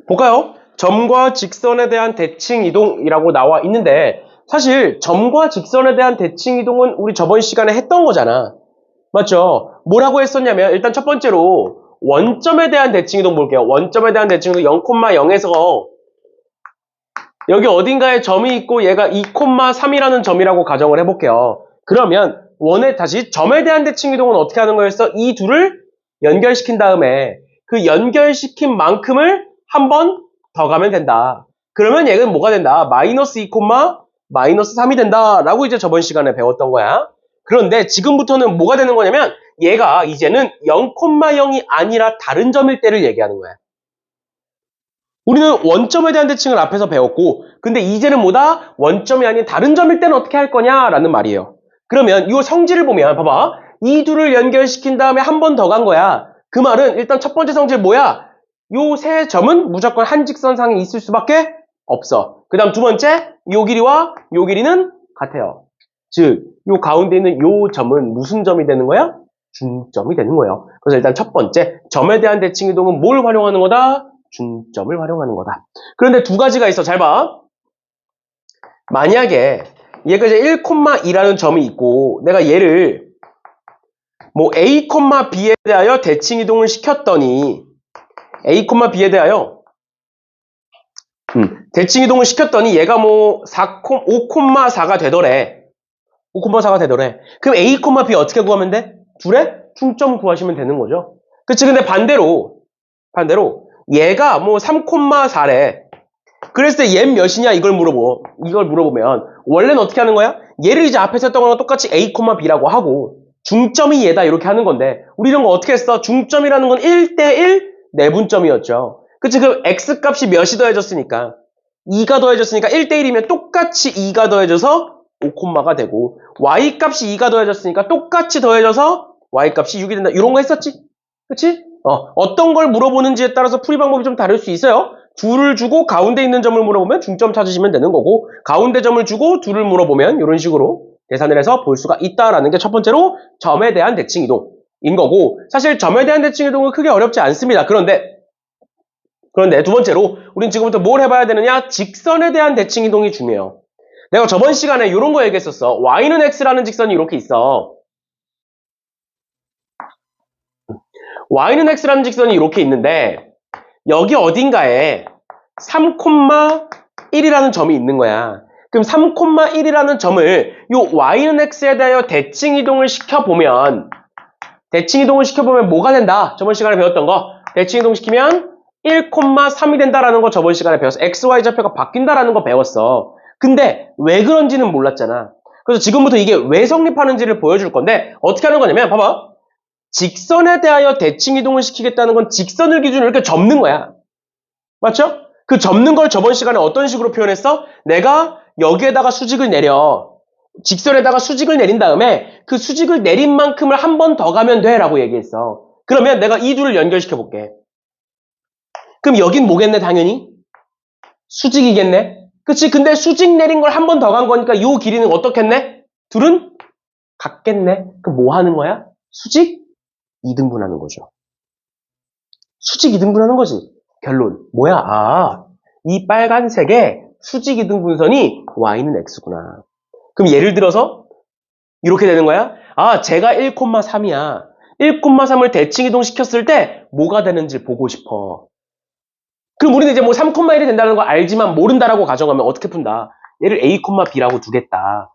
볼까요? 점과 직선에 대한 대칭 이동이라고 나와 있는데 사실 점과 직선에 대한 대칭 이동은 우리 저번 시간에 했던 거잖아. 맞죠? 뭐라고 했었냐면 일단 첫 번째로 원점에 대한 대칭 이동 볼게요. 원점에 대한 대칭 이동 0,0에서 여기 어딘가에 점이 있고 얘가 2,3이라는 점이라고 가정을 해볼게요. 그러면 다시 점에 대한 대칭 이동은 어떻게 하는 거였어? 이 둘을 연결시킨 다음에 그 연결시킨 만큼을 한 번 더 가면 된다. 그러면 얘는 뭐가 된다? 마이너스 2, 마이너스 3이 된다. 라고 이제 저번 시간에 배웠던 거야. 그런데 지금부터는 뭐가 되는 거냐면 얘가 이제는 0,0이 아니라 다른 점일 때를 얘기하는 거야. 우리는 원점에 대한 대칭을 앞에서 배웠고 근데 이제는 뭐다? 원점이 아닌 다른 점일 때는 어떻게 할 거냐라는 말이에요. 그러면 이 성질을 보면 봐봐. 이 둘을 연결시킨 다음에 한 번 더 간 거야. 그 말은 일단 첫 번째 성질 뭐야? 요 세 점은 무조건 한 직선상에 있을 수밖에 없어. 그 다음 두 번째 요 길이와 요 길이는 같아요. 즉 요 가운데 있는 요 점은 무슨 점이 되는 거야? 중점이 되는 거예요. 그래서 일단 첫 번째 점에 대한 대칭 이동은 뭘 활용하는 거다? 중점을 활용하는 거다. 그런데 두 가지가 있어. 잘 봐. 만약에 얘가 이제 1,2라는 점이 있고 내가 얘를 뭐 A, B에 대하여 대칭 이동을 시켰더니 A, B에 대하여 대칭 이동을 시켰더니 얘가 뭐 5,4가 되더래. 5,4가 되더래. 그럼 A, B 어떻게 구하면 돼? 둘의 중점 구하시면 되는 거죠. 그치? 근데 반대로 얘가 뭐 3,4래. 그랬을 때 얘 몇이냐 이걸 물어보면 원래는 어떻게 하는 거야? 얘를 이제 앞에서 했던 거랑 똑같이 A, B라고 하고 중점이 얘다 이렇게 하는 건데 우리 이런 거 어떻게 했어? 중점이라는 건 1대1 내분점이었죠. 그치? 그럼 X 값이 몇이 더해졌으니까 2가 더해졌으니까 1대1이면 똑같이 2가 더해져서 5,가 되고 Y 값이 2가 더해졌으니까 똑같이 더해져서 Y 값이 6이 된다. 이런 거 했었지? 그치? 어떤 걸 물어보는지에 따라서 풀이 방법이 좀 다를 수 있어요. 둘을 주고 가운데 있는 점을 물어보면 중점 찾으시면 되는 거고 가운데 점을 주고 둘을 물어보면 이런 식으로 계산을 해서 볼 수가 있다라는 게 첫 번째로 점에 대한 대칭 이동인 거고 사실 점에 대한 대칭 이동은 크게 어렵지 않습니다. 그런데 두 번째로 우린 지금부터 뭘 해봐야 되느냐? 직선에 대한 대칭 이동이 중요해요. 내가 저번 시간에 이런 거 얘기했었어. y는 x라는 직선이 이렇게 있어. y는 x라는 직선이 이렇게 있는데 여기 어딘가에 3,1이라는 점이 있는 거야. 그럼 3,1이라는 점을 요 y는 x에 대하여 대칭 이동을 시켜보면 뭐가 된다? 저번 시간에 배웠던 거. 대칭 이동시키면 1,3이 된다라는 거 저번 시간에 배웠어. xy 좌표가 바뀐다라는 거 배웠어. 근데 왜 그런지는 몰랐잖아. 그래서 지금부터 이게 왜 성립하는지를 보여줄 건데 어떻게 하는 거냐면 봐봐. 직선에 대하여 대칭 이동을 시키겠다는 건 직선을 기준으로 이렇게 접는 거야. 맞죠? 그 접는 걸 저번 시간에 어떤 식으로 표현했어? 내가 여기에다가 수직을 내려. 직선에다가 수직을 내린 다음에 그 수직을 내린 만큼을 한 번 더 가면 돼 라고 얘기했어. 그러면 내가 이 둘을 연결시켜 볼게. 그럼 여긴 뭐겠네 당연히? 수직이겠네? 그치? 근데 수직 내린 걸 한 번 더 간 거니까 이 길이는 어떻겠네? 둘은 같겠네? 그럼 뭐 하는 거야? 수직 2등분하는 거죠. 수직 2등분하는 거지. 결론. 뭐야? 이 빨간색의 수직 2등분선이 y는 x구나. 그럼 예를 들어서 이렇게 되는 거야? 제가 1,3이야. 1,3을 대칭 이동시켰을 때 뭐가 되는지 보고 싶어. 그럼 우리는 이제 뭐 3,1이 된다는 거 알지만 모른다라고 가정하면 어떻게 푼다? 얘를 a, b라고 두겠다.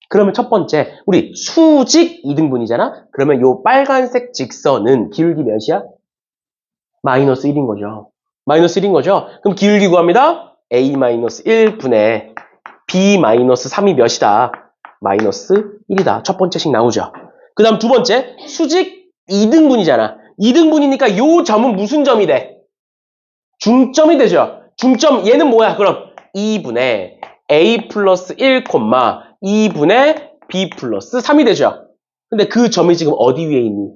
그러면 첫 번째, 우리 수직 2등분이잖아? 그러면 요 빨간색 직선은 기울기 몇이야? 마이너스 1인 거죠. 마이너스 1인 거죠? 그럼 기울기 구합니다. a-1분의 b-3이 몇이다? 마이너스 1이다. 첫 번째씩 나오죠. 그 다음 두 번째, 수직 2등분이잖아. 2등분이니까 요 점은 무슨 점이 돼? 중점이 되죠. 중점, 얘는 뭐야? 그럼 2분의 a 플러스 1, 2분의 b 플러스 3이 되죠. 근데 그 점이 지금 어디 위에 있니?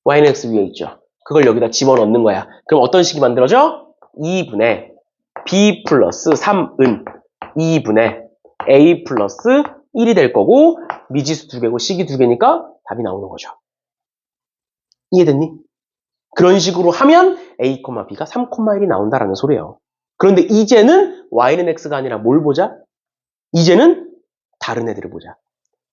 y는 x 위에 있죠. 그걸 여기다 집어넣는 거야. 그럼 어떤 식이 만들어져? 2분의 b 플러스 3은 2분의 a 플러스 1이 될 거고 미지수 2개고 식이 2개니까 답이 나오는 거죠. 이해됐니? 그런 식으로 하면 a, b가 3,1이 나온다라는 소리예요. 그런데 이제는 y는 x가 아니라 뭘 보자? 이제는 다른 애들을 보자.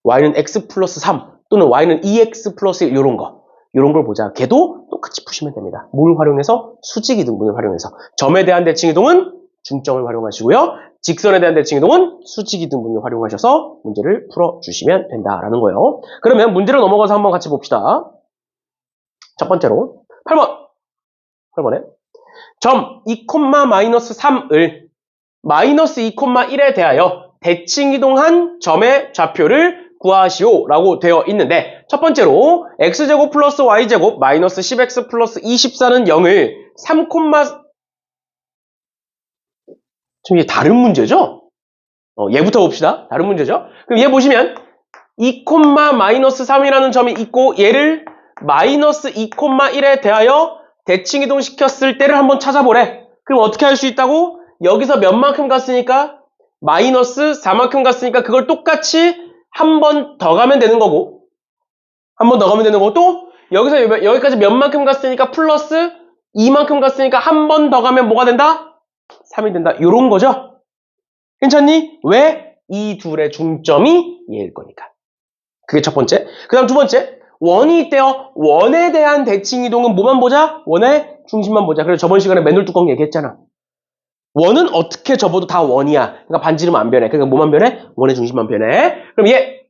y는 x 플러스 3 또는 y는 2x 플러스 1 이런 걸 보자. 걔도 똑같이 푸시면 됩니다. 뭘 활용해서? 수직이등분을 활용해서. 점에 대한 대칭이동은 중점을 활용하시고요. 직선에 대한 대칭이동은 수직이등분을 활용하셔서 문제를 풀어주시면 된다라는 거예요. 그러면 문제를 넘어가서 한번 같이 봅시다. 첫 번째로 8번에 점 2,-3을 마이너스 2,1에 대하여 대칭이동한 점의 좌표를 구하시오 라고 되어 있는데 첫 번째로 x제곱 플러스 y제곱 마이너스 10x 플러스 24는 0을 3, 지금 이게 다른 문제죠? 얘부터 봅시다. 다른 문제죠? 그럼 얘 보시면 2,-3이라는 점이 있고 얘를 마이너스 2,1에 대하여 대칭이동 시켰을 때를 한번 찾아보래. 그럼 어떻게 할 수 있다고? 여기서 몇만큼 갔으니까 마이너스 4만큼 갔으니까 그걸 똑같이 한 번 더 가면 되는 거고 또 여기서 여기까지 몇만큼 갔으니까 플러스 2만큼 갔으니까 한 번 더 가면 뭐가 된다? 3이 된다. 이런 거죠? 괜찮니? 왜? 이 둘의 중점이 얘일 거니까. 그게 첫 번째. 그 다음 두 번째. 원이 있대요. 원에 대한 대칭이동은 뭐만 보자? 원의 중심만 보자. 그래서 저번 시간에 맨홀 뚜껑 얘기했잖아. 원은 어떻게 접어도 다 원이야. 그러니까 반지름 안 변해. 그러니까 뭐만 변해? 원의 중심만 변해. 그럼 얘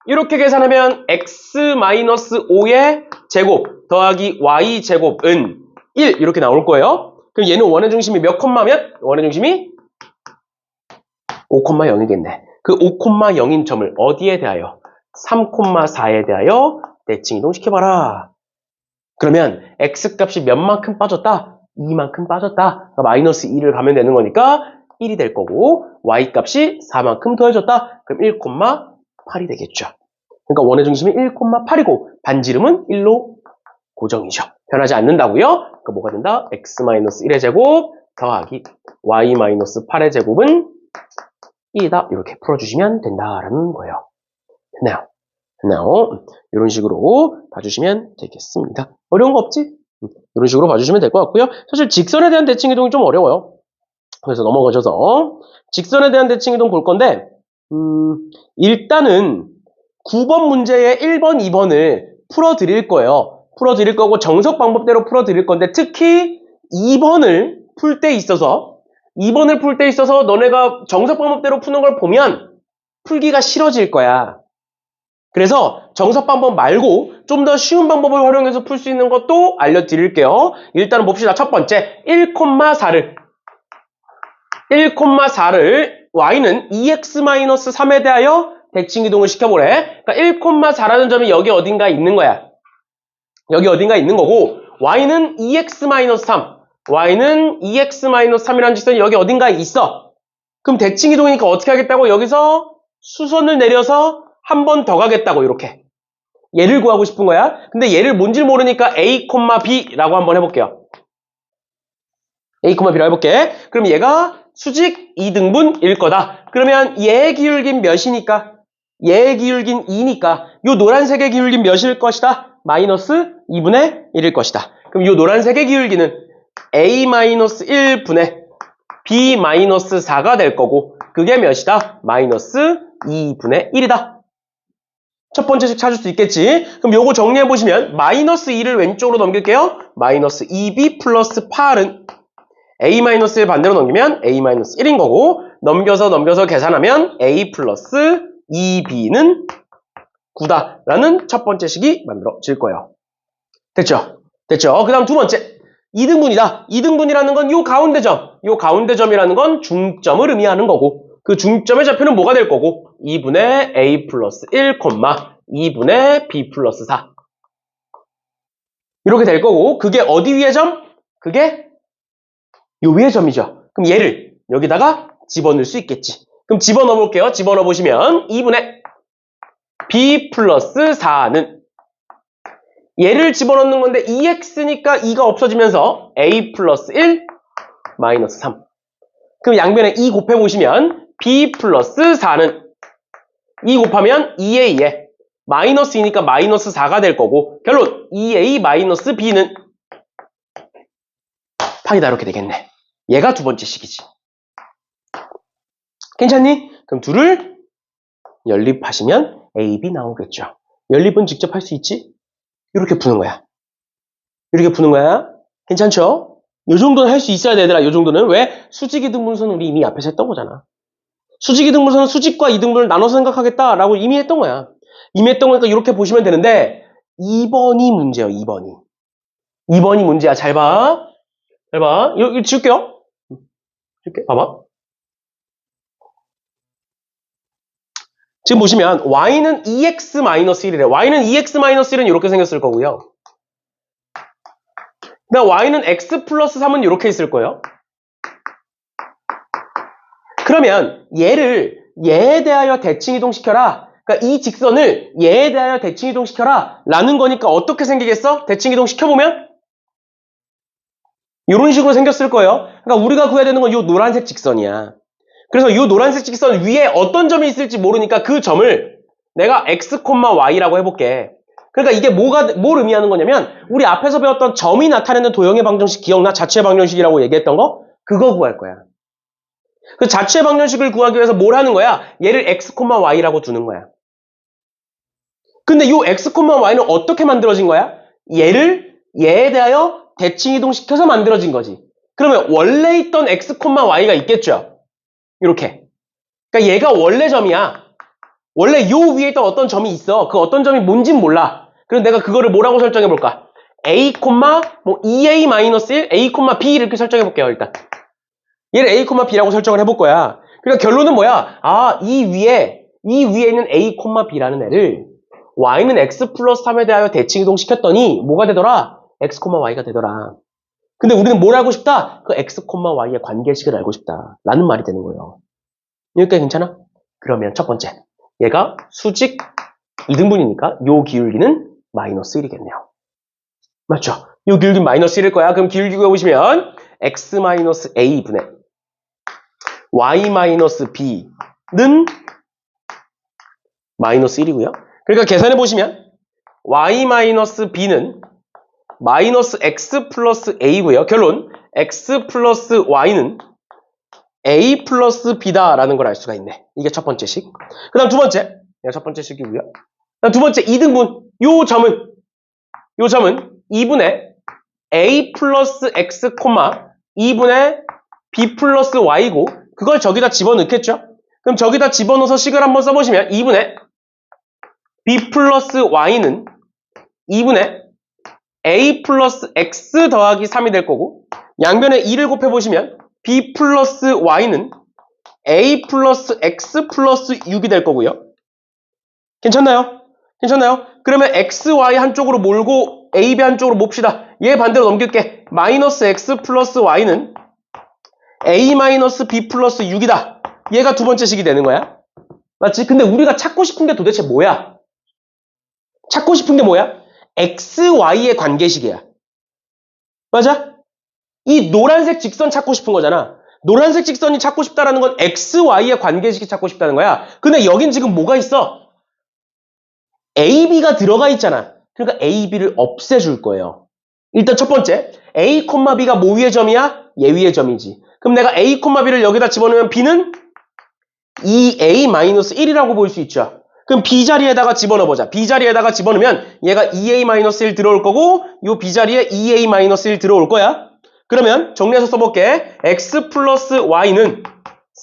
이렇게 계산하면 x-5의 제곱 더하기 y 제곱은 1 이렇게 나올 거예요. 그럼 얘는 원의 중심이 몇 콤마면? 원의 중심이 5,0이겠네. 그 5,0인 점을 어디에 대하여? 3,4에 대하여 대칭이동 시켜봐라. 그러면 x값이 몇만큼 빠졌다? 2만큼 빠졌다. 그러니까 마이너스 2를 가면 되는 거니까 1이 될 거고 y값이 4만큼 더해졌다. 그럼 1,8이 되겠죠. 그러니까 원의 중심이 1,8이고 반지름은 1로 고정이죠. 변하지 않는다고요? 그러니까 뭐가 된다? x-1의 제곱 더하기 y-8의 제곱은 1이다. 이렇게 풀어주시면 된다라는 거예요. 됐나요? 이런 식으로 봐주시면 되겠습니다. 어려운 거 없지? 이런 식으로 봐주시면 될 것 같고요. 사실 직선에 대한 대칭이동이 좀 어려워요. 그래서 넘어가셔서 직선에 대한 대칭이동 볼 건데 일단은 9번 문제의 1번, 2번을 풀어드릴 거예요. 풀어드릴 거고 정석 방법대로 풀어드릴 건데 특히 2번을 풀 때 있어서 너네가 정석 방법대로 푸는 걸 보면 풀기가 싫어질 거야. 그래서 정석 방법 말고 좀 더 쉬운 방법을 활용해서 풀 수 있는 것도 알려드릴게요. 일단은 봅시다. 첫 번째 1,4를 y는 2x-3에 대하여 대칭이동을 시켜보래. 그러니까 1,4라는 점이 여기 어딘가 있는 거야. 여기 어딘가 있는 거고 y는 2x-3 y는 2x-3이라는 직선이 여기 어딘가에 있어. 그럼 대칭이동이니까 어떻게 하겠다고? 여기서 수선을 내려서 한 번 더 가겠다고 이렇게. 얘를 구하고 싶은 거야. 근데 얘를 뭔지 모르니까 a, b라고 한번 해볼게요. a, b라고 해볼게. 그럼 얘가 수직 2등분일 거다. 그러면 얘의 기울긴 몇이니까? 얘의 기울긴 2니까 요 노란색의 기울긴 몇일 것이다? 마이너스 2분의 1일 것이다. 그럼 요 노란색의 기울기는 a-1분의 b-4가 될 거고 그게 몇이다? 마이너스 2분의 1이다. 첫 번째씩 찾을 수 있겠지. 그럼 요거 정리해보시면 마이너스 2를 왼쪽으로 넘길게요. 마이너스 2b 플러스 8은 a-1 반대로 넘기면 a-1인 거고 넘겨서 계산하면 a 플러스 2b는 9다 라는 첫 번째 식이 만들어질 거예요. 됐죠? 그 다음 두 번째 2등분이다. 2등분이라는 건 요 가운데 점이라는 건 중점을 의미하는 거고 그 중점의 좌표는 뭐가 될 거고 2분의 a 플러스 1, 2분의 b 플러스 4 이렇게 될 거고 그게 어디 위의 점? 그게 요 위의 점이죠. 그럼 얘를 여기다가 집어넣을 수 있겠지. 그럼 집어넣어 볼게요. 집어넣어 보시면 2분의 b 플러스 4는 얘를 집어넣는 건데 2x니까 2가 없어지면서 a 플러스 1 마이너스 3 그럼 양변에 2 곱해보시면 b 플러스 4는 2 곱하면 2에 2에 마이너스 2니까 마이너스 4가 될 거고 결론 2a 마이너스 b는 합하기다 이렇게 되겠네. 얘가 두 번째 식이지. 괜찮니? 그럼 둘을 연립하시면 A, B 나오겠죠. 연립은 직접 할 수 있지? 이렇게 푸는 거야. 이렇게 푸는 거야. 괜찮죠? 요 정도는 할 수 있어야 돼, 얘들아. 요 정도는. 왜? 수직이등분선은 우리 이미 앞에서 했던 거잖아. 수직이등분선은 수직과 이등분을 나눠서 생각하겠다라고 이미 했던 거야. 이미 했던 거니까 이렇게 보시면 되는데 2번이 문제예요. 2번이. 2번이 문제야. 잘 봐. 잘 봐. 이거 지울게요. 지울게. 봐봐. 지금 보시면 y는 2x-1이래. y는 2x-1은 이렇게 생겼을 거고요. 그다음 y는 x 플러스 3은 이렇게 있을 거예요. 그러면 얘에 대하여 대칭 이동시켜라. 그러니까 이 직선을 얘에 대하여 대칭 이동시켜라 라는 거니까 어떻게 생기겠어? 대칭 이동시켜보면 이런 식으로 생겼을 거예요. 그러니까 우리가 구해야 되는 건 이 노란색 직선이야. 그래서 이 노란색 직선 위에 어떤 점이 있을지 모르니까 그 점을 내가 x, y라고 해볼게. 그러니까 이게 뭘 의미하는 거냐면 우리 앞에서 배웠던 점이 나타내는 도형의 방정식 기억나? 자취의 방정식이라고 얘기했던 거? 그거 구할 거야. 그 자취의 방정식을 구하기 위해서 뭘 하는 거야? 얘를 x, y라고 두는 거야. 근데 이 x, y는 어떻게 만들어진 거야? 얘에 대하여 대칭 이동시켜서 만들어진 거지. 그러면 원래 있던 x, y가 있겠죠? 이렇게. 그러니까 얘가 원래 점이야. 원래 요 위에 있던 어떤 점이 있어. 그 어떤 점이 뭔진 몰라. 그래서 내가 그거를 뭐라고 설정해볼까? a, 2a-1, a, b 이렇게 설정해볼게요, 일단. 얘를 a, b라고 설정을 해볼 거야. 그러니까 결론은 뭐야? 아, 이 위에 있는 a, b라는 애를 y는 x 플러스 3에 대하여 대칭 이동시켰더니 뭐가 되더라? x, y가 되더라. 근데 우리는 뭘 알고 싶다? 그 x, y의 관계식을 알고 싶다. 라는 말이 되는 거예요. 여기까지 괜찮아? 그러면 첫 번째. 얘가 수직 2등분이니까 요 기울기는 마이너스 1이겠네요. 맞죠? 요 기울기는 마이너스 1일 거야. 그럼 기울기 구해보시면 x-a분의 y-b는 마이너스 1이고요. 그러니까 계산해보시면 y-b는 마이너스 x 플러스 a고요. 결론 x 플러스 y는 a 플러스 b다라는 걸 알 수가 있네. 이게 첫 번째 식. 그 다음 두 번째. 첫 번째 식이고요. 그다음 두 번째 2등분. 요 점은 2분의 a 플러스 x, 2분의 b 플러스 y고 그걸 저기다 집어넣겠죠? 그럼 저기다 집어넣어서 식을 한번 써보시면 2분의 b 플러스 y는 2분의 a 플러스 x 더하기 3이 될 거고 양변에 2를 곱해보시면 b 플러스 y는 a 플러스 x 플러스 6이 될 거고요. 괜찮나요? 괜찮나요? 그러면 x, y 한쪽으로 몰고 a, b 한쪽으로 몹시다. 얘 반대로 넘길게. 마이너스 x 플러스 y는 a 마이너스 b 플러스 6이다. 얘가 두 번째 식이 되는 거야. 맞지? 근데 우리가 찾고 싶은 게 도대체 뭐야? 찾고 싶은 게 뭐야? x, y의 관계식이야. 맞아? 이 노란색 직선 찾고 싶은 거잖아. 노란색 직선이 찾고 싶다라는 건 x, y의 관계식이 찾고 싶다는 거야. 근데 여긴 지금 뭐가 있어? a, b가 들어가 있잖아. 그러니까 a, b를 없애줄 거예요. 일단 첫 번째, a, b가 뭐 위의 점이야? 얘 위의 점이지. 그럼 내가 a, b를 여기다 집어넣으면 b는 2a-1이라고 볼 수 있죠. 그럼 b 자리에다가 집어넣어보자. b 자리에다가 집어넣으면 얘가 2a-1 들어올 거고 요 b 자리에 2a-1 들어올 거야. 그러면 정리해서 써볼게. x 플러스 y는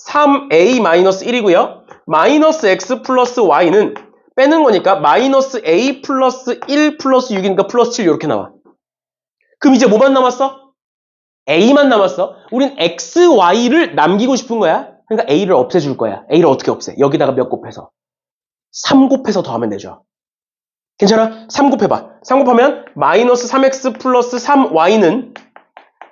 3a-1이고요. 마이너스 x 플러스 y는 빼는 거니까 마이너스 a 플러스 1 플러스 6이니까 플러스 7 이렇게 나와. 그럼 이제 뭐만 남았어? a만 남았어. 우린 x, y를 남기고 싶은 거야. 그러니까 a를 없애줄 거야. a를 어떻게 없애? 여기다가 몇 곱해서? 3 곱해서 더하면 되죠. 괜찮아? 3 곱해봐. 3 곱하면 마이너스 3x 플러스 3y는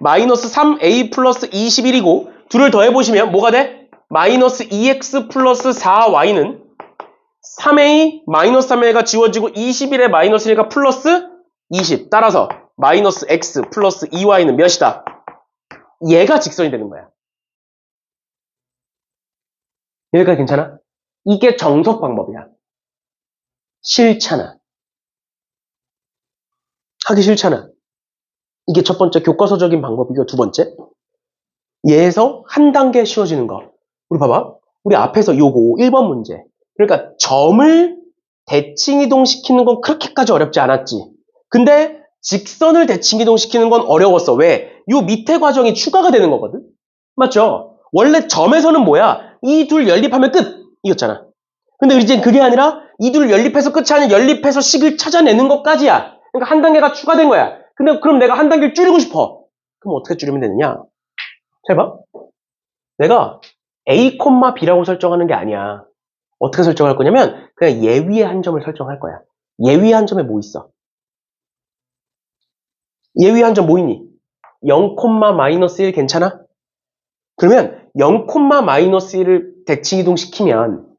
마이너스 3a 플러스 21이고 둘을 더해보시면 뭐가 돼? 마이너스 2x 플러스 4y는 3a 마이너스 3a가 지워지고 21에 마이너스 1가 플러스 20. 따라서 마이너스 x 플러스 2y는 몇이다? 얘가 직선이 되는 거야. 여기까지 괜찮아? 이게 정석 방법이야. 싫잖아. 하기 싫잖아. 이게 첫 번째 교과서적인 방법이고, 두 번째 얘에서 한 단계 쉬워지는 거. 우리 봐봐. 우리 앞에서 요거 1번 문제. 그러니까 점을 대칭 이동시키는 건 그렇게까지 어렵지 않았지. 근데 직선을 대칭 이동시키는 건 어려웠어. 왜? 요 밑에 과정이 추가가 되는 거거든. 맞죠? 원래 점에서는 뭐야? 이 둘 연립하면 끝! 이겼잖아. 근데 이제 그게 아니라 이 둘 연립해서 끝이 아니라 연립해서 식을 찾아내는 것까지야. 그러니까 한 단계가 추가된 거야. 근데 그럼 내가 한 단계를 줄이고 싶어. 그럼 어떻게 줄이면 되느냐? 잘 봐. 내가 A, B라고 설정하는 게 아니야. 어떻게 설정할 거냐면 그냥 얘 위에 한 점을 설정할 거야. 얘 위에 한 점에 뭐 있어? 얘 위에 한 점 뭐 있니? 0,-1 괜찮아? 그러면 0,-1을 대칭 이동시키면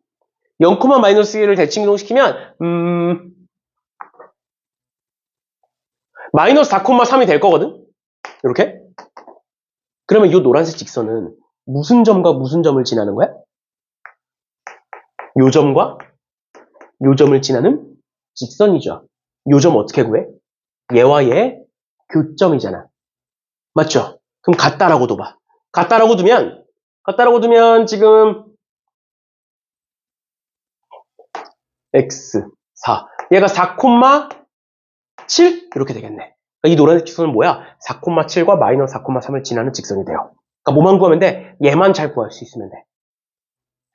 0,-1을 대칭 이동시키면 마이너스 4,3이 될 거거든? 이렇게? 그러면 이 노란색 직선은 무슨 점과 무슨 점을 지나는 거야? 요 점과 요 점을 지나는 직선이죠. 요 점 어떻게 구해? 얘와 얘 교점이잖아. 맞죠? 그럼 같다라고 둬봐. 같다라고 두면 지금 x 4 얘가 4,7 이렇게 되겠네. 그러니까 이 노란색 직선은 뭐야? 4,7과 마이너스 4,3을 지나는 직선이 돼요. 그러니까 뭐만 구하면 돼? 얘만 잘 구할 수 있으면 돼.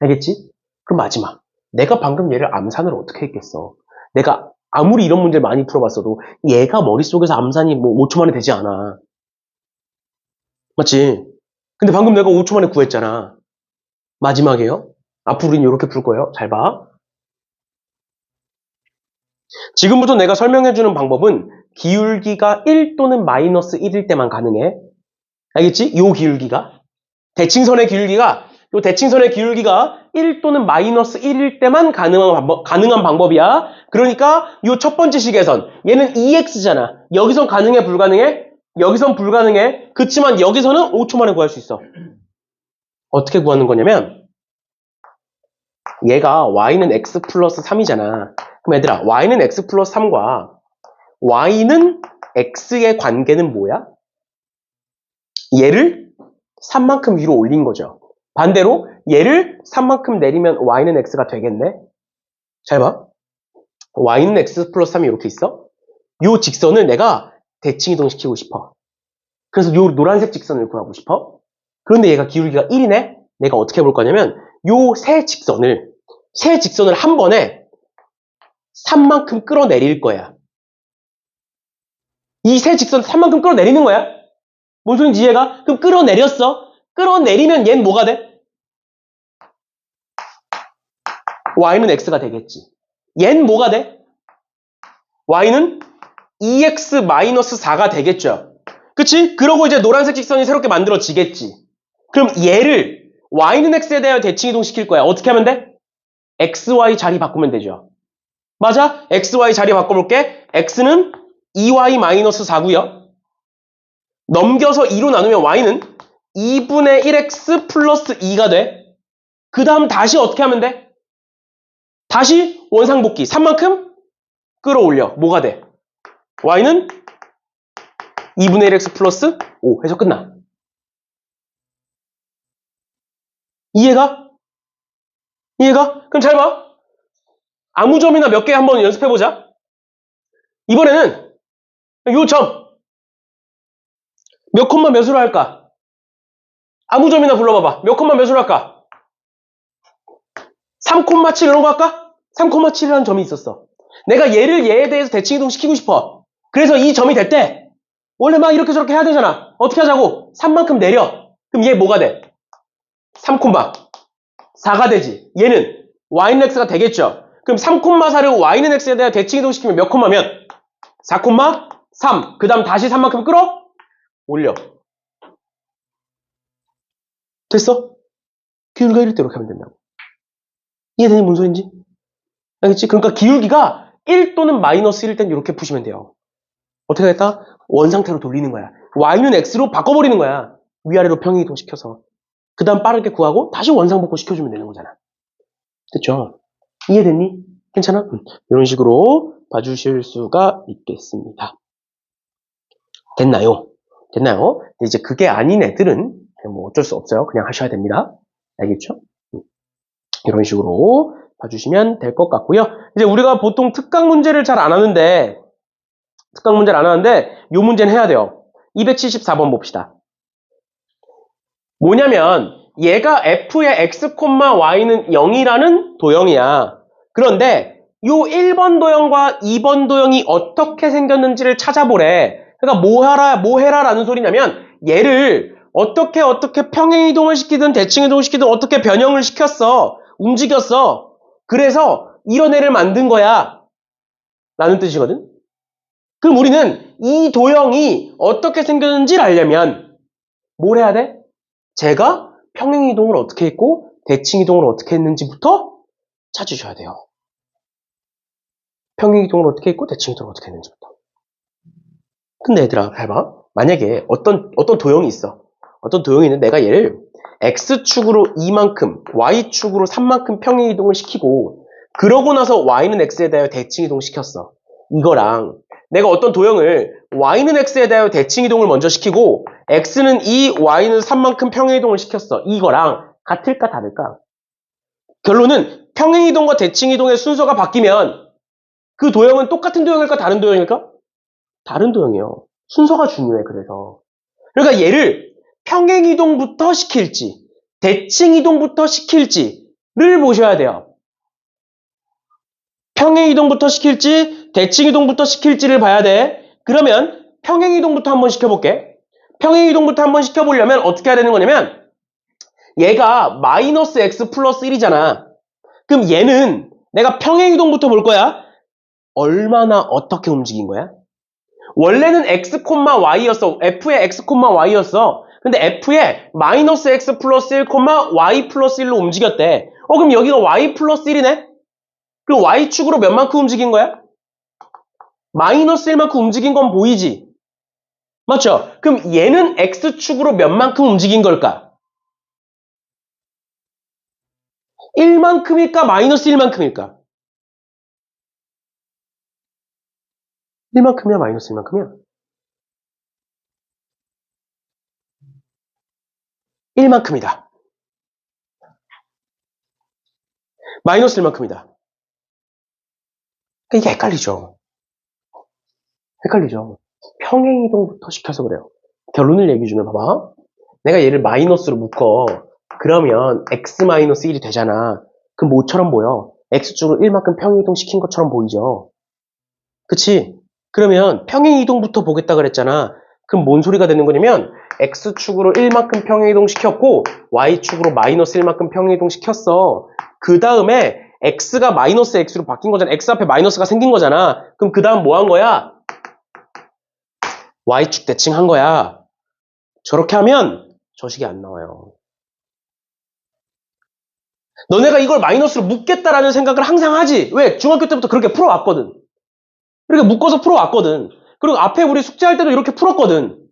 알겠지? 그럼 마지막. 내가 방금 얘를 암산을 어떻게 했겠어? 내가 아무리 이런 문제를 많이 풀어봤어도 얘가 머릿속에서 암산이 뭐 5초 만에 되지 않아. 맞지? 근데 방금 내가 5초 만에 구했잖아. 마지막이에요. 앞으로 우린 이렇게 풀 거예요. 잘 봐. 지금부터 내가 설명해주는 방법은 기울기가 1 또는 마이너스 1일 때만 가능해. 알겠지? 요 기울기가. 대칭선의 기울기가 1 또는 마이너스 1일 때만 가능한 방법이야. 그러니까 요 첫 번째 식에선 얘는 2x잖아. 여기선 가능해, 불가능해? 여기선 불가능해. 그치만 여기서는 5초 만에 구할 수 있어. 어떻게 구하는 거냐면 얘가 y는 x 플러스 3이잖아. 그럼 얘들아, y는 x 플러스 3과 y는 x의 관계는 뭐야? 얘를 3만큼 위로 올린 거죠. 반대로 얘를 3만큼 내리면 y는 x가 되겠네. 잘 봐. y는 x 플러스 3이 이렇게 있어. 요 직선을 내가 대칭 이동시키고 싶어. 그래서 요 노란색 직선을 구하고 싶어. 그런데 얘가 기울기가 1이네. 내가 어떻게 해볼 거냐면 요 세 직선을 한 번에 3만큼 끌어내릴 거야. 이 세 직선 3만큼 끌어내리는 거야. 뭔 소린지 이해가? 그럼 끌어내렸어. 끌어내리면 얘는 뭐가 돼? y는 x가 되겠지. 얘는 뭐가 돼? y는 2x-4가 되겠죠. 그치? 그러고 이제 노란색 직선이 새롭게 만들어지겠지. 그럼 얘를 y는 x에 대하여 대칭 이동시킬 거야. 어떻게 하면 돼? xy 자리 바꾸면 되죠. 맞아? xy 자리 바꿔볼게. x는 2y-4고요. 넘겨서 2로 나누면 y는 2분의 1x 플러스 2가 돼. 그 다음 다시 어떻게 하면 돼? 다시 원상복귀. 3만큼 끌어올려. 뭐가 돼? y는 2분의 1x 플러스 5 해서 끝나. 이해가? 그럼 잘 봐. 아무 점이나 몇 개 한번 연습해보자. 이번에는 요 점. 몇 콤마 몇으로 할까? 아무 점이나 불러봐봐. 몇 콤마 몇으로 할까? 3,7 이런 거 할까? 3,7이라는 점이 있었어. 내가 얘에 대해서 대칭 이동시키고 싶어. 그래서 이 점이 될 때 원래 막 이렇게 저렇게 해야 되잖아. 어떻게 하자고? 3만큼 내려. 그럼 얘 뭐가 돼? 3,4가 되지. 얘는 y는 x가 되겠죠. 그럼 3,4를 y는 x에 대해 대칭 이동시키면 몇 콤마면? 4,3. 그 다음 다시 3만큼 끌어? 올려. 됐어? 기울기가 이럴 때 이렇게 하면 된다고. 이해되니 뭔 소린지? 알겠지? 그러니까 기울기가 1 또는 마이너스 1일 땐 이렇게 푸시면 돼요. 어떻게 하겠다? 원상태로 돌리는 거야. y는 x로 바꿔버리는 거야. 위아래로 평행이동 시켜서. 그 다음 빠르게 구하고 다시 원상복구 시켜주면 되는 거잖아. 됐죠? 이해됐니? 괜찮아? 이런 식으로 봐주실 수가 있겠습니다. 됐나요? 됐나요? 이제 그게 아닌 애들은 뭐 어쩔 수 없어요. 그냥 하셔야 됩니다. 알겠죠? 이런 식으로 봐주시면 될 것 같고요. 이제 우리가 보통 특강 문제를 잘 안 하는데 이 문제는 해야 돼요. 274번 봅시다. 뭐냐면 얘가 f의 x, y는 0이라는 도형이야. 그런데 이 1번 도형과 2번 도형이 어떻게 생겼는지를 찾아보래. 그러니까 뭐 해라 라는 소리냐면 얘를 어떻게 평행이동을 시키든 대칭이동을 시키든 어떻게 변형을 시켰어. 움직였어. 그래서 이런 애를 만든 거야. 라는 뜻이거든. 그럼 우리는 이 도형이 어떻게 생겼는지를 알려면 뭘 해야 돼? 제가 평행이동을 어떻게 했고 대칭이동을 어떻게 했는지부터 찾으셔야 돼요. 평행이동을 어떻게 했고 대칭이동을 어떻게 했는지부터. 근데 얘들아 잘 봐. 만약에 어떤 도형이 있어. 어떤 도형이 있는데 내가 얘를 x축으로 2만큼 y축으로 3만큼 평행이동을 시키고 그러고 나서 y는 x에 대하여 대칭이동 시켰어. 이거랑 내가 어떤 도형을 y는 x에 대하여 대칭이동을 먼저 시키고 x는 2, y는 3만큼 평행이동을 시켰어. 이거랑 같을까 다를까? 결론은 평행이동과 대칭이동의 순서가 바뀌면 그 도형은 똑같은 도형일까 다른 도형일까? 다른 도형이에요. 순서가 중요해. 그래서 그러니까 얘를 평행이동부터 시킬지 대칭이동부터 시킬지를 보셔야 돼요. 평행이동부터 시킬지 대칭이동부터 시킬지를 봐야 돼. 그러면 평행이동부터 한번 시켜볼게. 평행이동부터 한번 시켜보려면 어떻게 해야 되는 거냐면 얘가 마이너스 x 플러스 1이잖아. 그럼 얘는 내가 평행이동부터 볼 거야. 얼마나 어떻게 움직인 거야? 원래는 x, y였어. f의 x, y였어. 근데 f의 마이너스 x 플러스 1, y 플러스 1로 움직였대. 그럼 여기가 y 플러스 1이네? 그리고 y축으로 몇 만큼 움직인 거야? 마이너스 1만큼 움직인 건 보이지? 맞죠? 그럼 얘는 x축으로 몇 만큼 움직인 걸까? 1만큼일까? 마이너스 1만큼일까? 1만큼이야? 마이너스 1만큼이야? 1만큼이다. 마이너스 1만큼이다. 이게 헷갈리죠? 헷갈리죠? 평행이동부터 시켜서 그래요. 결론을 얘기 주면 봐봐. 내가 얘를 마이너스로 묶어. 그러면 x-1이 되잖아. 그럼 뭐처럼 보여? x축으로 1만큼 평행이동 시킨 것처럼 보이죠? 그치? 그러면 평행이동부터 보겠다 그랬잖아. 그럼 뭔 소리가 되는 거냐면 x축으로 1만큼 평행이동 시켰고 y축으로 마이너스 1만큼 평행이동 시켰어. 그 다음에 x가 마이너스 x로 바뀐 거잖아. x 앞에 마이너스가 생긴 거잖아. 그럼 그 다음 뭐 한 거야? y축 대칭한 거야. 저렇게 하면 저식이 안 나와요. 너네가 이걸 마이너스로 묶겠다라는 생각을 항상 하지. 왜? 중학교 때부터 그렇게 풀어왔거든. 이렇게 묶어서 풀어왔거든. 그리고 앞에 우리 숙제할 때도 이렇게 풀었거든.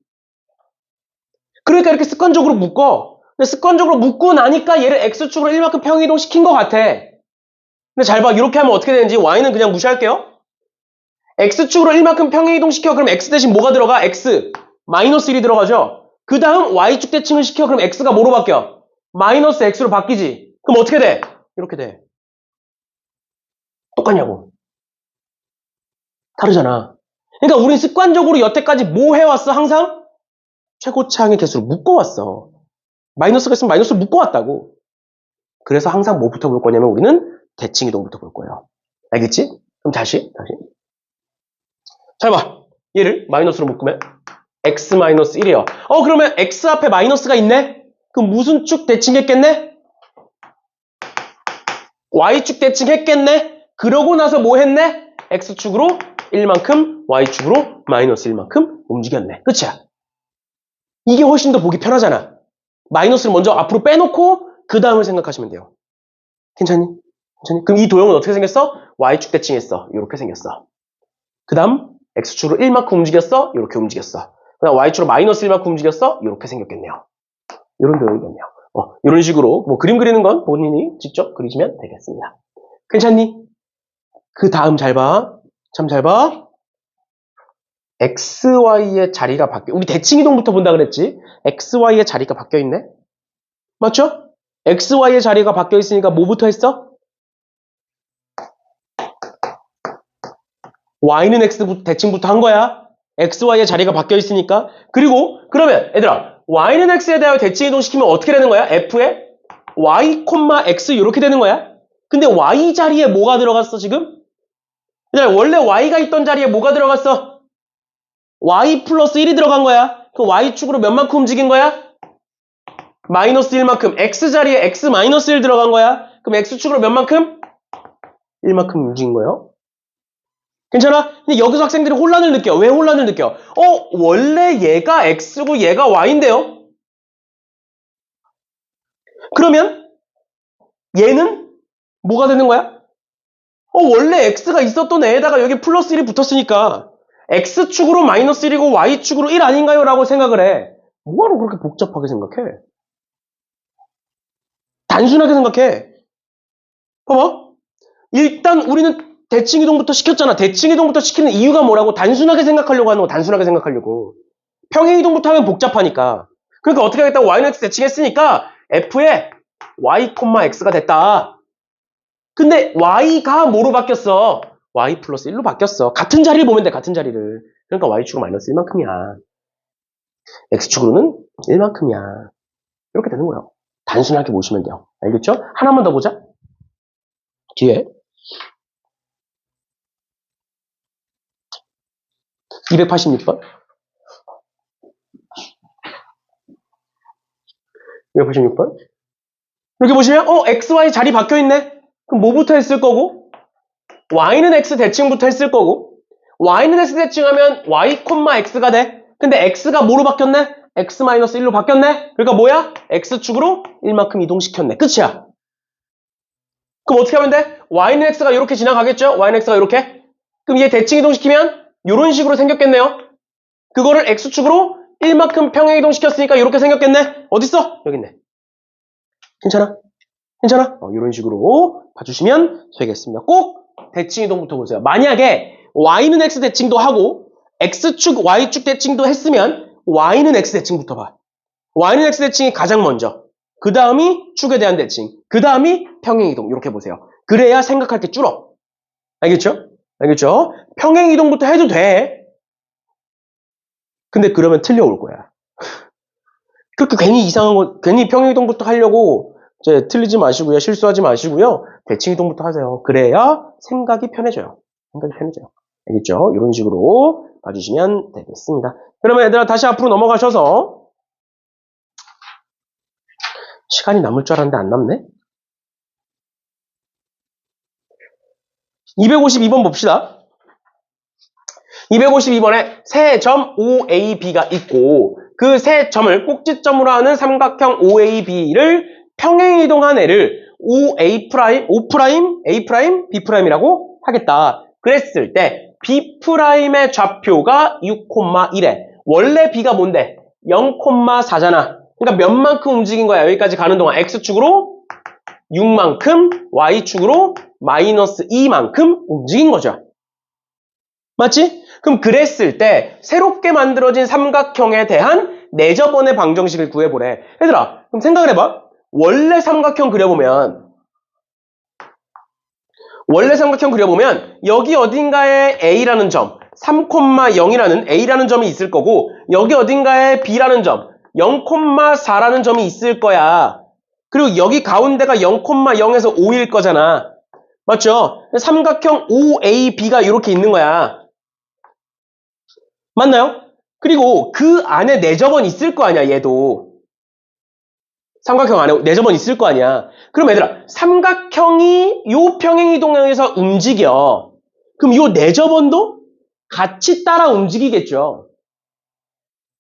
그러니까 이렇게 습관적으로 묶어. 근데 습관적으로 묶고 나니까 얘를 x축으로 1만큼 평행이동 시킨 것 같아. 근데 잘 봐. 이렇게 하면 어떻게 되는지 y는 그냥 무시할게요. x축으로 1만큼 평행이동 시켜. 그럼 x 대신 뭐가 들어가? x. 마이너스 1이 들어가죠. 그 다음 y축 대칭을 시켜. 그럼 x가 뭐로 바뀌어? 마이너스 x로 바뀌지. 그럼 어떻게 돼? 이렇게 돼. 똑같냐고. 다르잖아. 그러니까 우린 습관적으로 여태까지 뭐 해왔어? 항상 최고차항의 개수를 묶어왔어. 마이너스가 있으면 마이너스를 묶어왔다고. 그래서 항상 뭐부터 볼 거냐면 우리는 대칭이동부터 볼 거예요. 알겠지? 그럼 다시. 잘 봐. 얘를 마이너스로 묶으면 x-1이에요. 그러면 x 앞에 마이너스가 있네? 그럼 무슨 축 대칭했겠네? y축 대칭했겠네? 그러고 나서 뭐 했네? x축으로 1만큼, y축으로 마이너스 1만큼 움직였네. 그치야? 이게 훨씬 더 보기 편하잖아. 마이너스를 먼저 앞으로 빼놓고 그 다음을 생각하시면 돼요. 괜찮니? 그럼 이 도형은 어떻게 생겼어? y축 대칭했어. 이렇게 생겼어. 그 다음 x축으로 1만큼 움직였어. 이렇게 움직였어. 그 다음 y축으로 마이너스 1만큼 움직였어. 이렇게 생겼겠네요. 이런 도형이겠네요. 이런 식으로 뭐 그림 그리는 건 본인이 직접 그리시면 되겠습니다. 괜찮니? 그 다음 잘 봐. 참 잘 봐. XY의 자리가 바뀌어. 우리 대칭 이동부터 본다 그랬지? XY의 자리가 바뀌어 있네? 맞죠? XY의 자리가 바뀌어 있으니까 뭐부터 했어? Y는 X 대칭부터 한 거야. XY의 자리가 바뀌어 있으니까. 그리고 그러면 얘들아 Y는 X에 대하여 대칭 이동시키면 어떻게 되는 거야? F에 Y, X 이렇게 되는 거야. 근데 Y 자리에 뭐가 들어갔어 지금? 얘들아 원래 Y가 있던 자리에 뭐가 들어갔어? Y 플러스 1이 들어간 거야. 그 Y축으로 몇 만큼 움직인 거야? 마이너스 1만큼. X 자리에 X 마이너스 1 들어간 거야. 그럼 X축으로 몇 만큼? 1만큼 움직인 거예요. 괜찮아? 근데 여기서 학생들이 혼란을 느껴. 왜 혼란을 느껴? 원래 얘가 X고 얘가 Y인데요? 그러면 얘는 뭐가 되는 거야? 원래 X가 있었던 애에다가 여기 플러스 1이 붙었으니까 X축으로 마이너스 1이고 Y축으로 1 아닌가요? 라고 생각을 해. 뭐하러 그렇게 복잡하게 생각해? 단순하게 생각해. 봐봐. 일단 우리는 대칭 이동부터 시켰잖아. 대칭 이동부터 시키는 이유가 뭐라고? 단순하게 생각하려고 하는 거. 단순하게 생각하려고. 평행 이동부터 하면 복잡하니까. 그러니까 어떻게 하겠다고 Y는 X 대칭했으니까 F에 Y, X가 됐다. 근데 Y가 뭐로 바뀌었어? Y 플러스 1로 바뀌었어. 같은 자리를 보면 돼. 같은 자리를. 그러니까 Y축은 마이너스 1만큼이야. X축으로는 1만큼이야. 이렇게 되는 거예요. 단순하게 보시면 돼요. 알겠죠? 하나만 더 보자. 뒤에 286번 286번 여기 보시면 XY 자리 바뀌어있네. 그럼 뭐부터 했을 거고? Y는 X 대칭부터 했을 거고 Y는 X 대칭하면 Y, X가 돼. 근데 X가 뭐로 바뀌었네? X-1로 바뀌었네? 그러니까 뭐야? X축으로 1만큼 이동시켰네. 끝이야. 그럼 어떻게 하면 돼? Y는 X가 이렇게 지나가겠죠? Y는 X가 이렇게? 그럼 얘 대칭 이동시키면 이런 식으로 생겼겠네요. 그거를 X축으로 1만큼 평행 이동시켰으니까 이렇게 생겼겠네. 어딨어? 여기 있네. 괜찮아? 괜찮아? 이런 식으로 봐주시면 되겠습니다. 꼭 대칭 이동부터 보세요. 만약에 Y는 X 대칭도 하고 X축, Y축 대칭도 했으면 Y는 X 대칭부터 봐. Y는 X 대칭이 가장 먼저. 그 다음이 축에 대한 대칭. 그 다음이 평행 이동. 이렇게 보세요. 그래야 생각할 게 줄어. 알겠죠? 알겠죠? 평행 이동부터 해도 돼. 근데 그러면 틀려올 거야. 그렇게 괜히 이상한 거, 괜히 평행 이동부터 하려고 이제 틀리지 마시고요. 실수하지 마시고요. 대칭 이동부터 하세요. 그래야 생각이 편해져요. 생각이 편해져요. 알겠죠? 이런 식으로 봐주시면 되겠습니다. 그러면 얘들아 다시 앞으로 넘어가셔서 시간이 남을 줄 알았는데 안 남네? 252번 봅시다. 252번에 세 점 OAB가 있고 그 세 점을 꼭지점으로 하는 삼각형 OAB를 평행 이동한 애를 OA', A', B'이라고 하겠다. 그랬을 때 B'의 좌표가 6,1에 원래 B가 뭔데? 0,4잖아. 그러니까 몇만큼 움직인 거야. 여기까지 가는 동안 X축으로 6만큼, Y축으로 마이너스 2만큼 움직인 거죠. 맞지? 그럼 그랬을 때 새롭게 만들어진 삼각형에 대한 내저번의 방정식을 구해보래. 얘들아, 그럼 생각을 해봐. 원래 삼각형 그려보면 여기 어딘가에 A라는 점, 3,0이라는 A라는 점이 있을 거고 여기 어딘가에 B라는 점, 0,4라는 점이 있을 거야. 그리고 여기 가운데가 0,0에서 5일 거잖아. 맞죠? 삼각형 OAB가 이렇게 있는 거야. 맞나요? 그리고 그 안에 내저번 있을 거 아니야, 얘도. 삼각형 안에 내저번 있을 거 아니야. 그럼 얘들아, 삼각형이 요 평행이동형에서 움직여. 그럼 요 내저번도 같이 따라 움직이겠죠.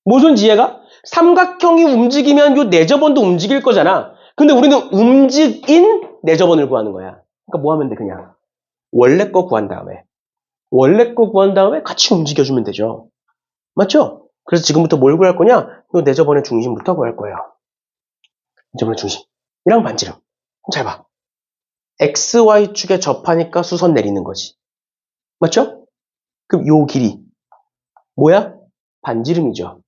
무슨 이해가? 삼각형이 움직이면 요 내저번도 움직일 거잖아. 근데 우리는 움직인 내저번을 구하는 거야. 그러니까 뭐 하면 돼, 그냥. 원래 거 구한 다음에 같이 움직여주면 되죠. 맞죠? 그래서 지금부터 뭘 구할 거냐? 요 내저번의 중심부터 구할 거예요. 내저번의 중심. 이랑 반지름. 잘 봐. XY축에 접하니까 수선 내리는 거지. 맞죠? 그럼 요 길이. 뭐야? 반지름이죠.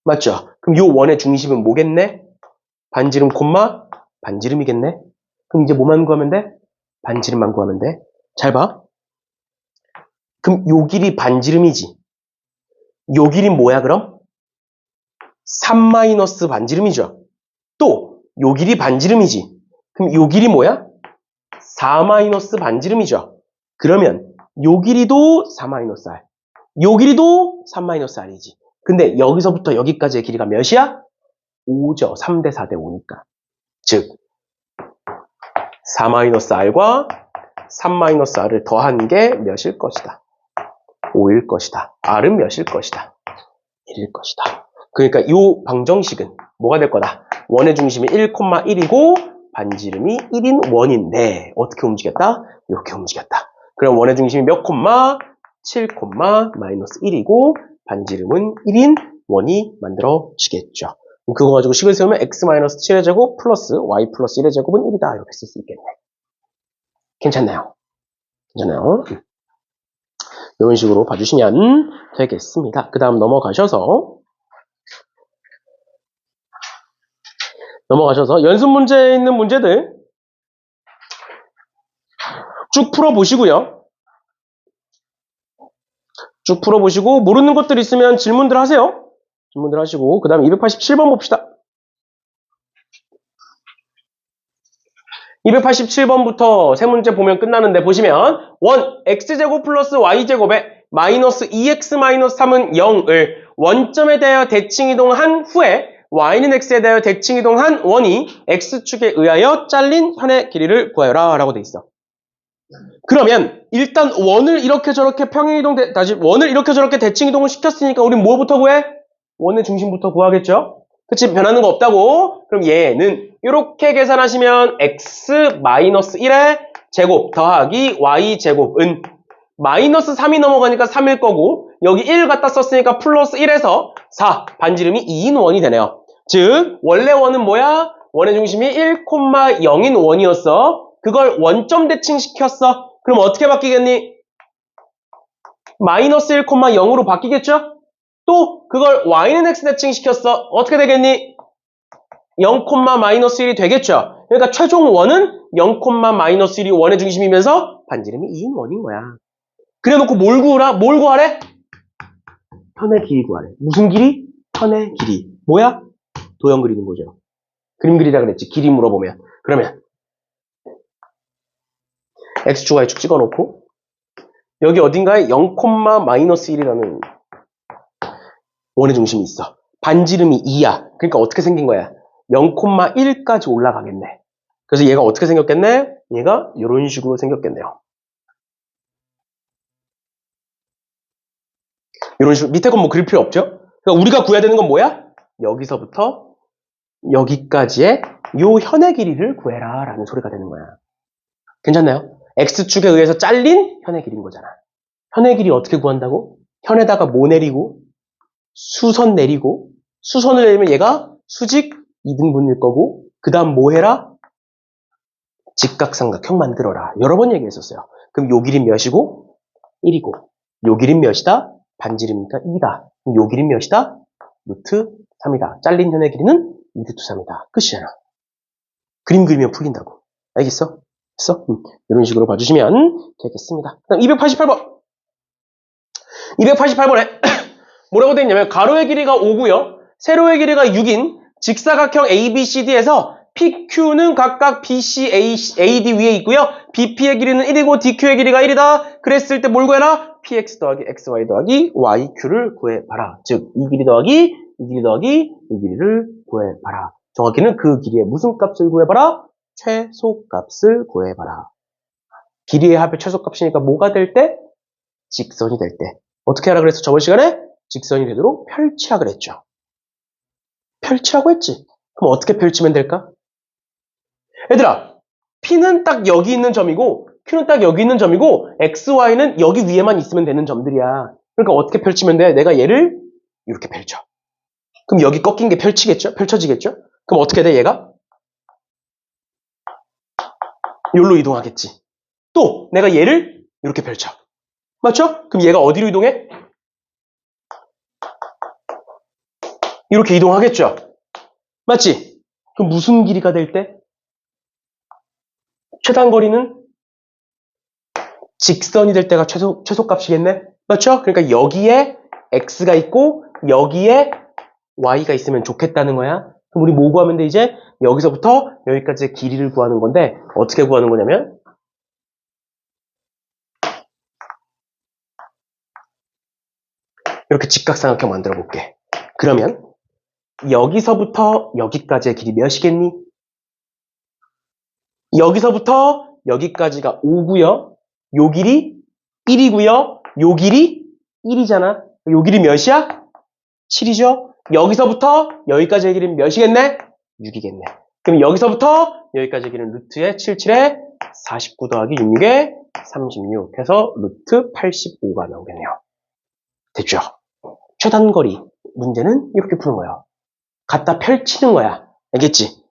맞죠? 그럼 요 원의 중심은 뭐겠네? 반지름 콤마 반지름이겠네? 그럼 이제 뭐만 구하면 돼? 반지름만 구하면 돼. 잘 봐. 그럼 요 길이 반지름이지. 요 길이 뭐야 그럼? 3 반지름이죠. 또 요 길이 반지름이지. 그럼 요 길이 뭐야? 4 반지름이죠. 그러면 요 길이도 4 R. 요 길이도 3 R이지. 근데 여기서부터 여기까지의 길이가 몇이야? 5죠. 3대 4대 5니까. 즉 4 R과 3 R을 더한 게 몇일 것이다? 5일 것이다. R은 몇일 것이다? 1일 것이다. 그러니까 이 방정식은 뭐가 될 거다? 원의 중심이 1,1이고 반지름이 1인 원인데 어떻게 움직였다? 이렇게 움직였다. 그럼 원의 중심이 몇 콤마? 7, 마이너스 1이고 반지름은 1인 원이 만들어지겠죠. 그거 가지고 식을 세우면 x-7의 제곱 플러스 y 플러스 1의 제곱은 1이다. 이렇게 쓸 수 있겠네. 괜찮나요? 괜찮아요? 이런 식으로 봐주시면 되겠습니다. 그 다음 넘어가셔서 연습 문제에 있는 문제들 쭉 풀어보시고요. 쭉 풀어보시고 모르는 것들 있으면 질문들 하세요. 질문들 하시고 그 다음 287번 봅시다. 287번부터 세 문제 보면 끝나는데 보시면 원 x제곱 플러스 y제곱에 마이너스 2x 마이너스 3은 0을 원점에 대하여 대칭이동한 후에 y는 x에 대하여 대칭이동한 원이 x축에 의하여 잘린 현의 길이를 구하여라 라고 돼 있어. 그러면 일단 원을 이렇게 저렇게 평행이동 다시 원을 이렇게 저렇게 대칭이동을 시켰으니까 우린 뭐부터 구해? 원의 중심부터 구하겠죠? 그치? 변하는 거 없다고? 그럼 얘는 이렇게 계산하시면 x-1의 제곱 더하기 y제곱은 마이너스 3이 넘어가니까 3일 거고 여기 1 갖다 썼으니까 플러스 1에서 4 반지름이 2인 원이 되네요. 즉 원래 원은 뭐야? 원의 중심이 1,0인 원이었어. 그걸 원점 대칭시켰어. 그럼 어떻게 바뀌겠니? 마이너스 1,0으로 바뀌겠죠? 또 그걸 y는 x 대칭시켰어. 어떻게 되겠니? 0, 마이너스 1이 되겠죠? 그러니까 최종 원은 0, 마이너스 1이 원의 중심이면서 반지름이 2인 원인 거야. 그래놓고 뭘 구하라? 뭘 구하래? 현의 길이 구하래. 무슨 길이? 현의 길이. 뭐야? 도형 그리는 거죠. 그림 그리라 그랬지. 길이 물어보면. 그러면 x축, y축 찍어놓고 여기 어딘가에 0, 마이너스 1이라는 원의 중심이 있어. 반지름이 2야. 그러니까 어떻게 생긴 거야? 0,1까지 올라가겠네. 그래서 얘가 어떻게 생겼겠네? 얘가 이런 식으로 생겼겠네요. 이런 식으로 밑에 건 뭐 그릴 필요 없죠? 그러니까 우리가 구해야 되는 건 뭐야? 여기서부터 여기까지의 요 현의 길이를 구해라 라는 소리가 되는 거야. 괜찮나요? X축에 의해서 잘린 현의 길이인 거잖아. 현의 길이 어떻게 구한다고? 현에다가 뭐 내리고 수선 내리고 수선을 내리면 얘가 수직 2등분일 거고 그 다음 뭐 해라? 직각삼각형 만들어라. 여러 번 얘기했었어요. 그럼 요 길이 몇이고? 1이고 요 길이 몇이다? 반지름이니까 2다. 그럼 요 길이 몇이다? 루트 3이다. 잘린 현의 길이는 2루트 3이다. 끝이잖아. 그림 그리면 풀린다고. 알겠어? 됐어? 이런 식으로 봐주시면 되겠습니다. 그다음 288번. 288번에 뭐라고 되어 있냐면 가로의 길이가 5고요. 세로의 길이가 6인 직사각형 ABCD에서 PQ는 각각 BC, AD 위에 있고요. BP의 길이는 1이고 DQ의 길이가 1이다. 그랬을 때 뭘 구해라? PX 더하기 XY 더하기 YQ를 구해봐라. 즉, 이 길이 더하기 이 길이 더하기 이 길이를 구해봐라. 정확히는 그 길이의 무슨 값을 구해봐라? 최소값을 구해봐라. 길이의 합의 최소값이니까 뭐가 될 때? 직선이 될 때. 어떻게 하라 그랬어? 저번 시간에? 직선이 되도록 펼치라 그랬죠. 펼치라고 했지. 그럼 어떻게 펼치면 될까? 얘들아, P는 딱 여기 있는 점이고 Q는 딱 여기 있는 점이고 X, Y는 여기 위에만 있으면 되는 점들이야. 그러니까 어떻게 펼치면 돼? 내가 얘를 이렇게 펼쳐. 그럼 여기 꺾인 게 펼쳐지겠죠? 그럼 어떻게 돼, 얘가? 여기로 이동하겠지. 또 내가 얘를 이렇게 펼쳐. 맞죠? 그럼 얘가 어디로 이동해? 이렇게 이동하겠죠? 맞지? 그럼 무슨 길이가 될 때? 최단거리는 직선이 될 때가 최소값이겠네? 맞죠? 그러니까 여기에 x가 있고 여기에 y가 있으면 좋겠다는 거야. 그럼 우리 뭐 구하면 돼 이제? 여기서부터 여기까지의 길이를 구하는 건데 어떻게 구하는 거냐면 이렇게 직각삼각형 만들어 볼게. 그러면 여기서부터 여기까지의 길이 몇이겠니? 여기서부터 여기까지가 5고요. 요 길이 1이고요. 요 길이 1이잖아. 요 길이 몇이야? 7이죠. 여기서부터 여기까지의 길이는 몇이겠네? 6이겠네. 그럼 여기서부터 여기까지의 길이는 루트에 77에 49 더하기 66에 36 해서 루트 85가 나오겠네요. 됐죠? 최단거리 문제는 이렇게 푸는 거예요. 갖다 펼치는 거야. 알겠지?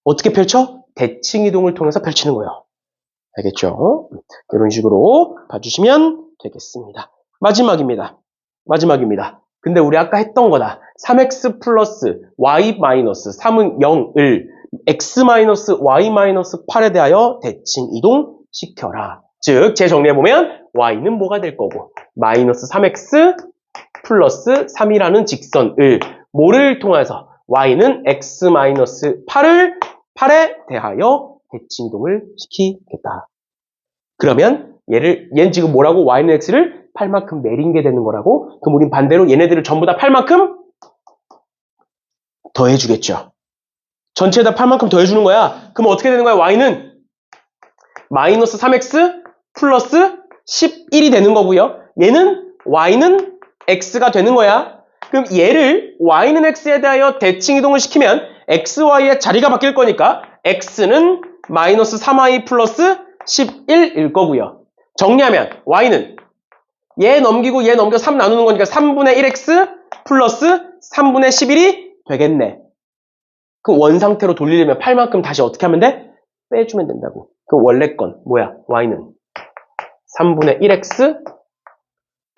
어떻게 펼쳐? 대칭 이동을 통해서 펼치는 거예요. 알겠죠? 이런 식으로 봐주시면 되겠습니다. 마지막입니다. 근데 우리 아까 했던 거다. 3x 플러스 y 마이너스 3은 0을 x 마이너스 y 마이너스 8에 대하여 대칭 이동시켜라. 즉 재정리해보면 y는 뭐가 될 거고 마이너스 3x 플러스 3이라는 직선을 뭐를 통해서 y는 x 마이너스 8에 대하여 대칭 이동을 시키겠다. 그러면 얘는 지금 뭐라고? y는 x를 8만큼 내린 게 되는 거라고? 그럼 우린 반대로 얘네들을 전부 다 8만큼 더해주겠죠. 전체에다 8만큼 더해주는 거야. 그럼 어떻게 되는 거야? y는 마이너스 3x 플러스 11이 되는 거고요. y는 x가 되는 거야. 그럼 얘를 y는 x에 대하여 대칭 이동을 시키면 x, y의 자리가 바뀔 거니까 x는 마이너스 3y 플러스 11일 거고요. 정리하면 y는 얘 넘기고 얘 넘겨 3 나누는 거니까 3분의 1x 플러스 3분의 11이 되겠네. 그럼 원상태로 돌리려면 8만큼 다시 어떻게 하면 돼? 빼주면 된다고. 그럼 원래 건 뭐야? y는 3분의 1x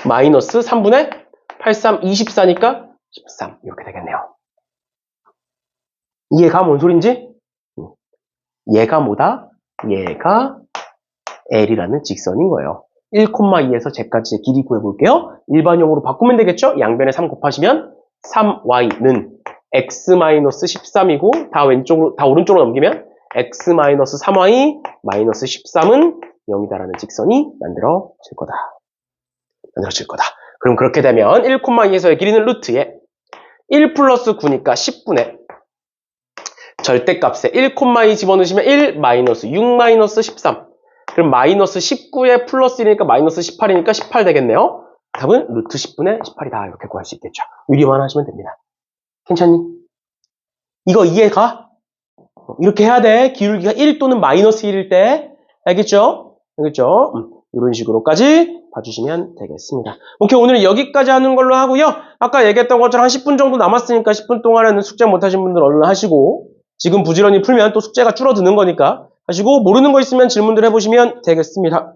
마이너스 3분의 83, 24니까 13 이렇게 되겠네요. 이해가 뭔 소린지? 얘가 뭐다? 얘가 L이라는 직선인 거예요. 1,2에서 z까지의 길이 구해볼게요. 일반형으로 바꾸면 되겠죠? 양변에 3 곱하시면 3y는 x-13이고 다 오른쪽으로 넘기면 x-3y 마이너스 13은 0이다라는 직선이 만들어질 거다. 그럼 그렇게 되면 1,2에서의 길이는 루트에 1 플러스 9니까 10분의 절대값에 1,2 집어넣으시면 1 마이너스 6 마이너스 13. 그럼 마이너스 19에 플러스 1이니까 마이너스 18이니까 18 되겠네요. 답은 루트 10분의 18이다. 이렇게 구할 수 있겠죠. 유리만 하시면 됩니다. 괜찮니? 이거 이해가? 이렇게 해야 돼. 기울기가 1 또는 마이너스 1일 때. 알겠죠? 이런 식으로까지 봐주시면 되겠습니다. 오케이, 오늘 여기까지 하는 걸로 하고요. 아까 얘기했던 것처럼 한 10분 정도 남았으니까 10분 동안에는 숙제 못하신 분들 얼른 하시고 지금 부지런히 풀면 또 숙제가 줄어드는 거니까 하시고 모르는 거 있으면 질문들 해보시면 되겠습니다.